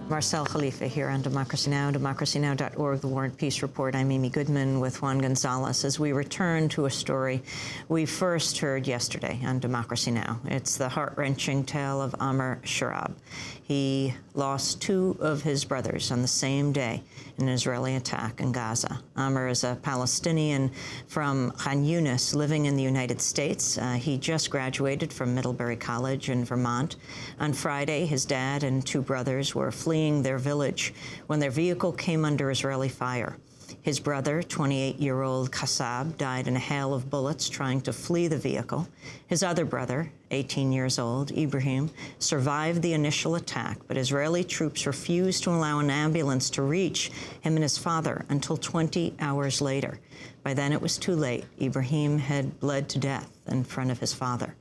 Marcel Khalifa here on Democracy Now!, democracynow.org, The War and Peace Report. I'm Amy Goodman with Juan Gonzalez as we return to a story we first heard yesterday on Democracy Now! It's the heart-wrenching tale of Amer Shurrab. He lost two of his brothers on the same day in an Israeli attack in Gaza. Amer is a Palestinian from Khan Yunis living in the United States. He just graduated from Middlebury College in Vermont. On Friday, his dad and two brothers were fleeing their village when their vehicle came under Israeli fire. His brother, 28-year-old Kassab, died in a hail of bullets trying to flee the vehicle. His other brother, 18 years old, Ibrahim, survived the initial attack, but Israeli troops refused to allow an ambulance to reach him and his father until 20 hours later. By then, it was too late. Ibrahim had bled to death in front of his father.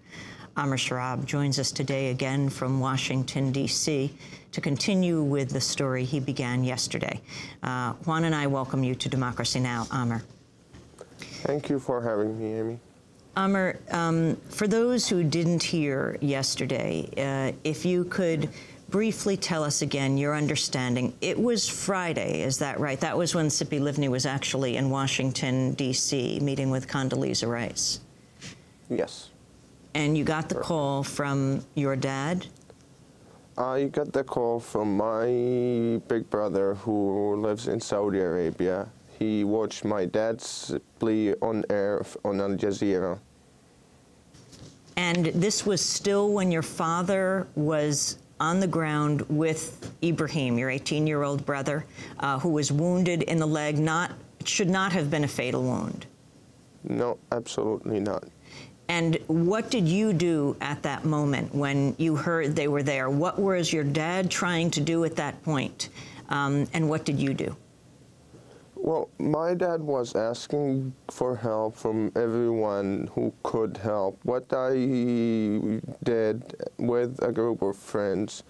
Amer Shurrab joins us today again from Washington, D.C., to continue with the story he began yesterday. Juan and I welcome you to Democracy Now!, Amer. Thank you for having me, Amy. Amer, for those who didn't hear yesterday, if you could briefly tell us again your understanding. It was Friday, is that right? That was when Tzipi Livni was actually in Washington, D.C., meeting with Condoleezza Rice. Yes. And you got the call from your dad? I got the call from my big brother who lives in Saudi Arabia. He watched my dad's plea on air on Al Jazeera. And this was still when your father was on the ground with Ibrahim, your 18-year-old brother, who was wounded in the leg. Should not have been a fatal wound. No, absolutely not. And what did you do at that moment when you heard they were there? What was your dad trying to do at that point? And what did you do? Well, my dad was asking for help from everyone who could help. What I did with a group of friends,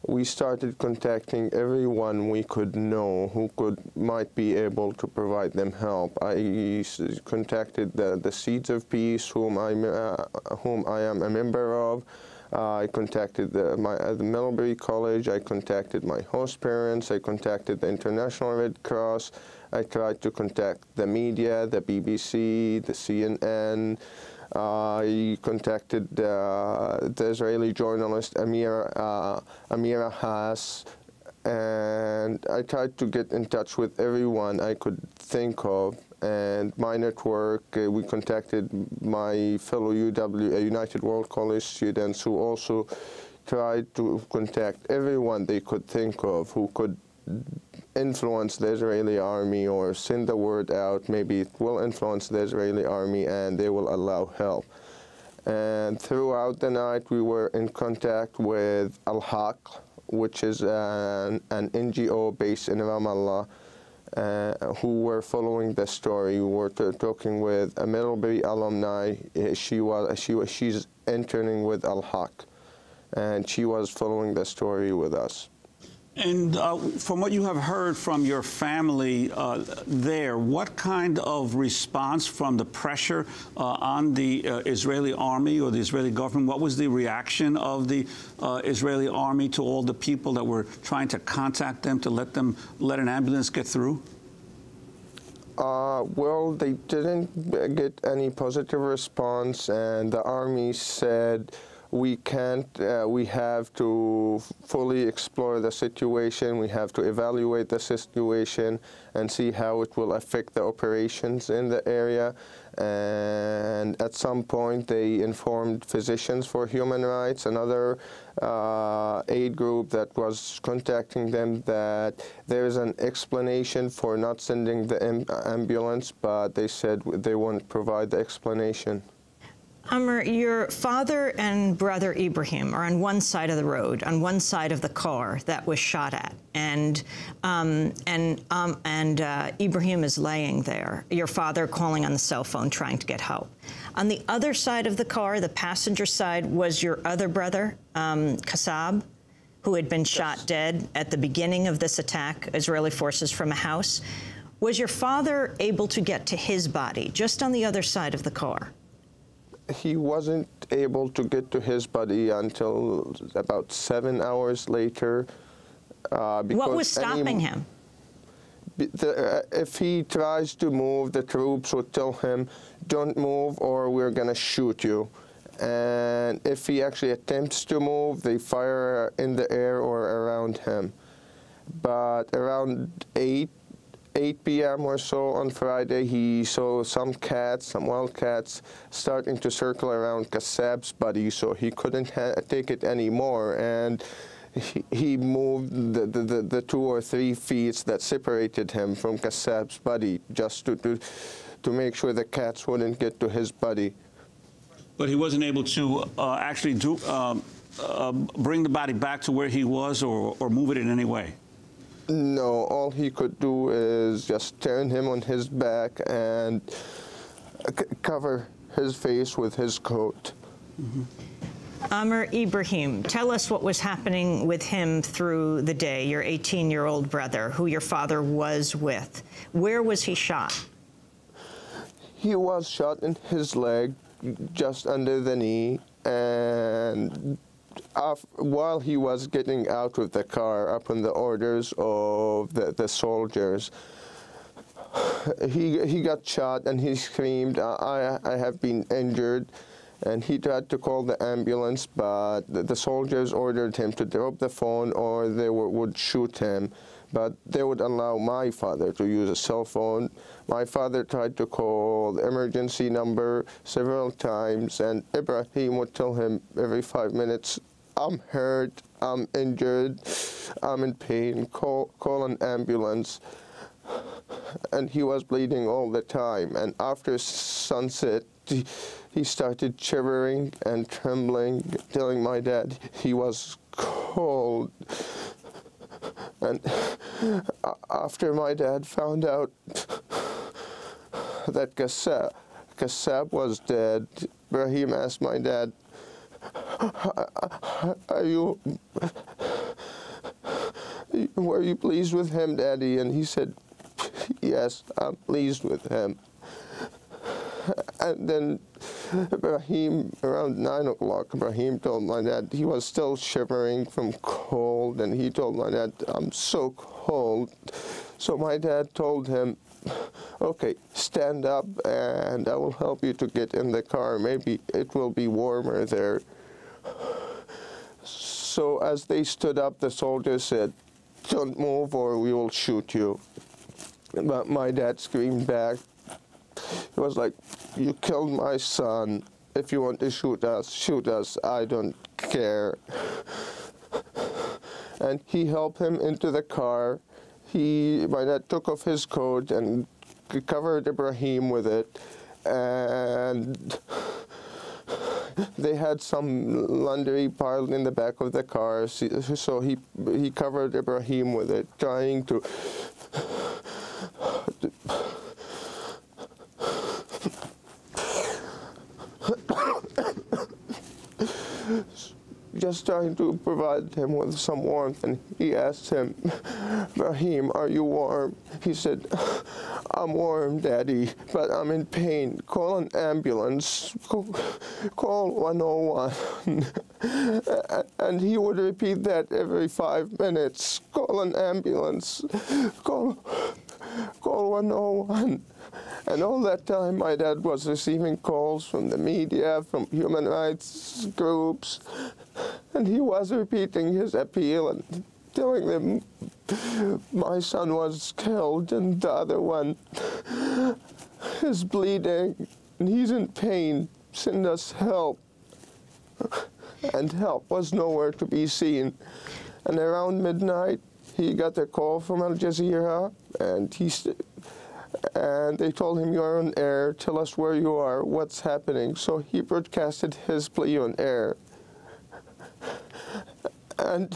we started contacting everyone we could know who might be able to provide them help. I contacted the Seeds of Peace, whom I am a member of. I contacted the Middlebury College. I contacted my host parents. I contacted the International Red Cross. I tried to contact the media, the BBC, the CNN. I contacted the Israeli journalist Amira Haas, and I tried to get in touch with everyone I could think of. And my network, we contacted my fellow United World College students who also tried to contact everyone they could think of who could influence the Israeli army or send the word out. Maybe it will influence the Israeli army and they will allow help. And throughout the night, we were in contact with Al-Haq, which is an NGO based in Ramallah, who were following the story. We were talking with a Middlebury alumni. She's interning with Al-Haq, and she was following the story with us. And from what you have heard from your family there, what kind of response from the pressure on the Israeli army or the Israeli government? What was the reaction of the Israeli army to all the people that were trying to contact them to let an ambulance get through? Well, they didn't get any positive response, and the army said, we have to fully explore the situation. We have to evaluate the situation and see how it will affect the operations in the area. And at some point, they informed Physicians for Human Rights, another aid group that was contacting them, that there is an explanation for not sending the ambulance, but they said they won't provide the explanation. Amer, your father and brother Ibrahim are on one side of the road, on one side of the car that was shot at, and Ibrahim is laying there. Your father calling on the cell phone, trying to get help. On the other side of the car, the passenger side, was your other brother, Kassab, who had been shot dead at the beginning of this attack, Israeli forces from a house. Was your father able to get to his body just on the other side of the car? he wasn't able to get to his buddy until about 7 hours later. What was stopping him? If he tries to move, the troops would tell him, don't move or we're going to shoot you. And if he actually attempts to move, they fire in the air or around him. But around 8 p.m. or so on Friday, he saw some cats, some wild cats, starting to circle around Kassab's buddy, so he couldn't take it anymore. And he moved the 2 or 3 feet that separated him from Kassab's buddy just to make sure the cats wouldn't get to his buddy. But he wasn't able to actually bring the body back to where he was or move it in any way? No, all he could do is just turn him on his back and cover his face with his coat. Mm-hmm. Amer Ibrahim, tell us what was happening with him through the day, your 18-year-old brother, who your father was with. Where was he shot? He was shot in his leg, just under the knee, and while he was getting out of the car upon the orders of the soldiers, he got shot and he screamed, I have been injured. And he tried to call the ambulance, but the soldiers ordered him to drop the phone or they would shoot him. But they would allow my father to use a cell phone. My father tried to call the emergency number several times, and Ibrahim would tell him every 5 minutes, I'm hurt, I'm injured, I'm in pain, call an ambulance. And he was bleeding all the time. And after sunset, he started shivering and trembling, telling my dad he was cold. And after my dad found out that Kassab was dead, Ibrahim asked my dad, were you pleased with him, Daddy? And he said, yes, I'm pleased with him. And then Ibrahim, around 9 o'clock, Ibrahim told my dad, he was still shivering from cold, and he told my dad, I'm so cold. So my dad told him, okay, stand up and I will help you to get in the car. Maybe it will be warmer there. So as they stood up, the soldiers said, don't move or we will shoot you. But my dad screamed back. It was like, you killed my son. If you want to shoot us, I don't care. And he helped him into the car. My dad took off his coat and covered Ibrahim with it. And they had some laundry piled in the back of the car, so he covered Ibrahim with it, trying to just trying to provide him with some warmth. And he asked him, Ibrahim, are you warm? He said, I'm warm, Daddy, but I'm in pain. Call an ambulance. Call 101. And he would repeat that every 5 minutes. Call an ambulance. Call 101. And all that time, my dad was receiving calls from the media, from human rights groups, and he was repeating his appeal and telling them, my son was killed and the other one is bleeding and he's in pain. Send us help. And help was nowhere to be seen. And around midnight, he got a call from Al Jazeera, and they told him, you're on air, tell us where you are, what's happening. So he broadcasted his plea on air. And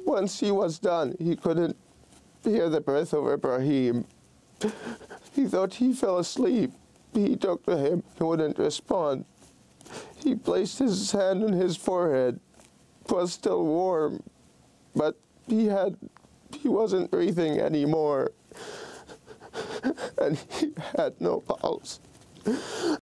once he was done, he couldn't hear the breath of Ibrahim. He thought he fell asleep. He talked to him, he wouldn't respond. He placed his hand on his forehead. It was still warm, but he wasn't breathing anymore. And he had no pulse.